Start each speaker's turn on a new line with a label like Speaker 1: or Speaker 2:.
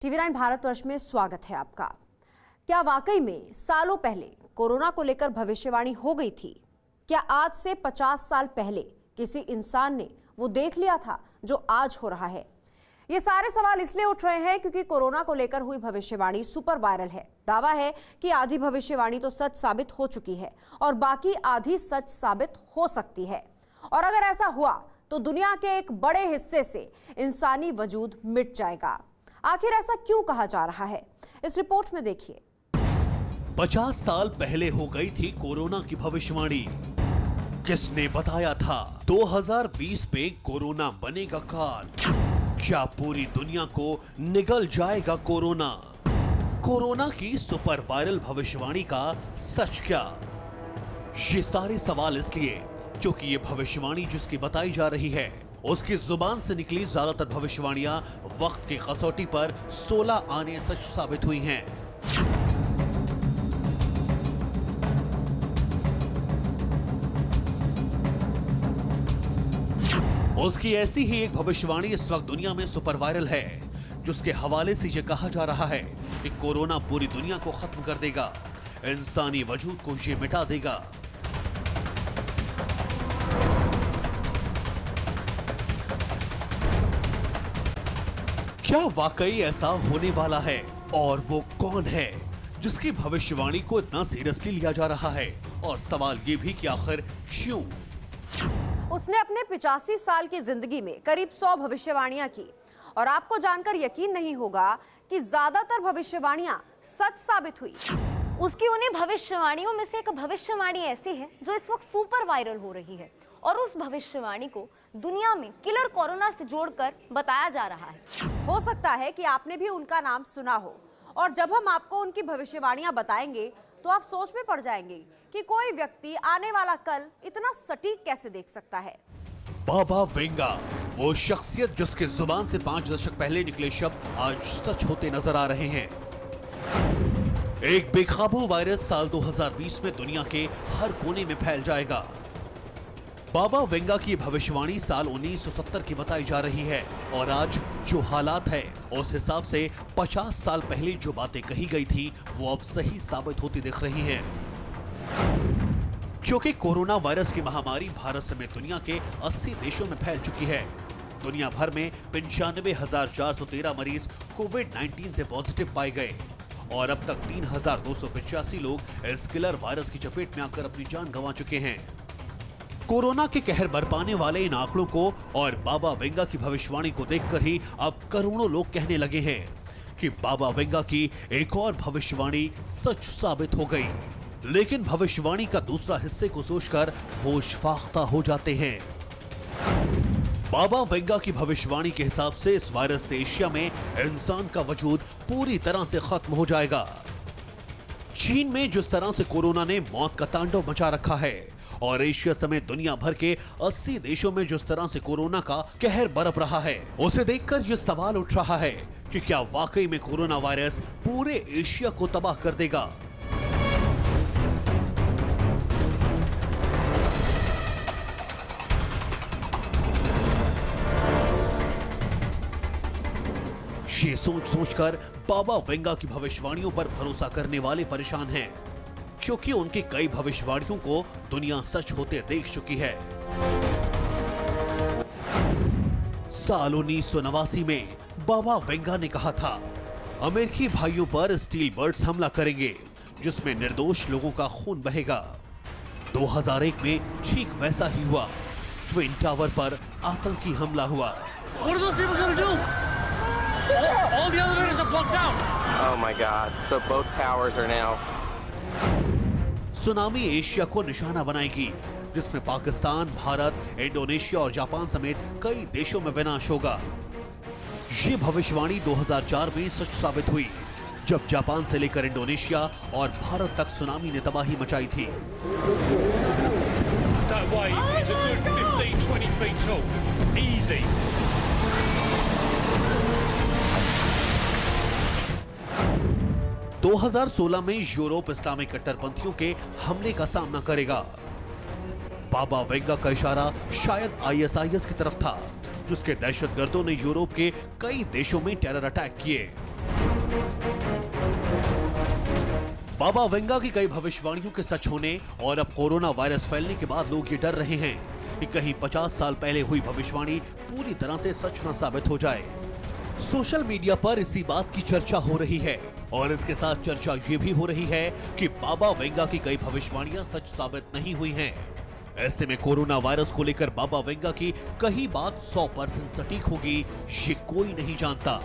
Speaker 1: TV9 Bharatvarsh में स्वागत है आपका। क्या वाकई में सालों पहले कोरोना को लेकर भविष्यवाणी हो गई थी? क्या आज से 50 साल पहले किसी इंसान ने वो देख लिया था जो आज हो रहा है? ये सारे सवाल इसलिए उठ रहे हैं क्योंकि कोरोना को लेकर हुई भविष्यवाणी सुपर वायरल है। दावा है कि आधी भविष्यवाणी तो सच साबित हो चुकी है और बाकी आधी सच साबित हो सकती है। और अगर ऐसा हुआ तो दुनिया के एक बड़े हिस्से से इंसानी वजूद मिट जाएगा। आखिर ऐसा क्यों कहा जा रहा है, इस रिपोर्ट में देखिए।
Speaker 2: 50 साल पहले हो गई थी कोरोना की भविष्यवाणी। किसने बताया था 2020 में कोरोना बनेगा काल? क्या पूरी दुनिया को निगल जाएगा कोरोना? कोरोना की सुपर वायरल भविष्यवाणी का सच क्या? ये सारे सवाल इसलिए क्योंकि ये भविष्यवाणी जिसकी बताई जा रही है उसकी जुबान से निकली ज्यादातर भविष्यवाणियां वक्त की कसौटी पर 16 आने सच साबित हुई हैं। उसकी ऐसी ही एक भविष्यवाणी इस वक्त दुनिया में सुपर वायरल है, जिसके हवाले से यह कहा जा रहा है कि कोरोना पूरी दुनिया को खत्म कर देगा, इंसानी वजूद को ये मिटा देगा। क्या वाकई ऐसा होने वाला है? और वो कौन है जिसकी भविष्यवाणी को इतना सीरियसली लिया जा रहा है? और सवाल ये भी कि आखिर क्यों?
Speaker 1: उसने अपने 85 साल की जिंदगी में करीब 100 भविष्यवाणियां की और आपको जानकर यकीन नहीं होगा कि ज्यादातर भविष्यवाणियां सच साबित हुई।
Speaker 3: उसकी उन्हीं भविष्यवाणियों में से एक भविष्यवाणी ऐसी है जो इस वक्त सुपर वायरल हो रही है और उस भविष्यवाणी को दुनिया में किलर कोरोना से जोड़कर बताया जा रहा है।
Speaker 1: हो सकता है कि आपने भी उनका नाम सुना हो और जब हम आपको उनकी भविष्यवाणियां बताएंगे तो आप सोच में पड़ जाएंगे कि कोई व्यक्ति आने वाला कल इतना सटीक कैसे देख सकता है।
Speaker 2: बाबा वेंगा, वो शख्सियत जिसके जुबान से 5 दशक पहले निकले शब्द आज सच होते नजर आ रहे हैं। एक बेकाबू वायरस साल 2020 में दुनिया के हर कोने में फैल जाएगा। बाबा वेंगा की भविष्यवाणी साल 1970 की बताई जा रही है और आज जो हालात है उस हिसाब से 50 साल पहले जो बातें कही गई थी वो अब सही साबित होती दिख रही हैं। क्योंकि कोरोना वायरस की महामारी भारत समेत दुनिया के 80 देशों में फैल चुकी है। दुनिया भर में 95,413 मरीज कोविड-19 से पॉजिटिव पाए गए और अब तक 3,285 लोग इस किलर वायरस की चपेट में आकर अपनी जान गंवा चुके हैं। कोरोना के कहर बरपाने वाले इन आंकड़ों को और बाबा वेंगा की भविष्यवाणी को देखकर ही अब करोड़ों लोग कहने लगे हैं कि बाबा वेंगा की एक और भविष्यवाणी सच साबित हो गई। लेकिन भविष्यवाणी का दूसरा हिस्से को सोचकर होश फाख्ता हो जाते हैं। बाबा वेंगा की भविष्यवाणी के हिसाब से इस वायरस से एशिया में इंसान का वजूद पूरी तरह से खत्म हो जाएगा। चीन में जिस तरह से कोरोना ने मौत का तांडव मचा रखा है और एशिया समेत दुनिया भर के 80 देशों में जिस तरह से कोरोना का कहर बरप रहा है, उसे देखकर यह सवाल उठ रहा है कि क्या वाकई में कोरोना वायरस पूरे एशिया को तबाह कर देगा? ये सोच-सोचकर बाबा वेंगा की भविष्यवाणियों पर भरोसा करने वाले परेशान हैं, क्योंकि उनकी कई भविष्यवाणियों को दुनिया सच होते देख चुकी है। साल 1989 में बाबा वेंगा ने कहा था, अमेरिकी भाइयों पर स्टील बर्ड्स हमला करेंगे जिसमें निर्दोष लोगों का खून बहेगा। 2001 में ठीक वैसा ही हुआ। ट्विन टावर पर आतंकी हमला हुआ।
Speaker 4: All the elevators are blocked out.
Speaker 5: Oh my God! So both towers are now.
Speaker 2: Tsunami Asia को निशाना बनाएगी, जिसमें पाकिस्तान, भारत, इंडोनेशिया और जापान समेत कई देशों में विनाश होगा। ये भविष्यवाणी 2004 में सच साबित हुई, जब जापान से लेकर इंडोनेशिया और भारत तक सुनामी ने तबाही मचाई थी।
Speaker 4: That wave is a good 15-20 feet tall. Easy.
Speaker 2: दो 2016 में यूरोप इस्लामिक कट्टरपंथियों के हमले का सामना करेगा। बाबा वेंगा का इशारा शायद ISIS की तरफ था, जिसके दहशतगर्दों ने यूरोप के कई देशों में टेरर अटैक किए। बाबा वेंगा की कई भविष्यवाणियों के सच होने और अब कोरोना वायरस फैलने के बाद लोग ये डर रहे हैं कि कहीं 50 साल पहले हुई भविष्यवाणी पूरी तरह से सच न साबित हो जाए। सोशल मीडिया पर इसी बात की चर्चा हो रही है और इसके साथ चर्चा ये भी हो रही है कि बाबा वेंगा की कई भविष्यवाणियां सच साबित नहीं हुई हैं। ऐसे में कोरोना वायरस को लेकर बाबा वेंगा की कही बात 100% सटीक होगी, ये कोई नहीं जानता।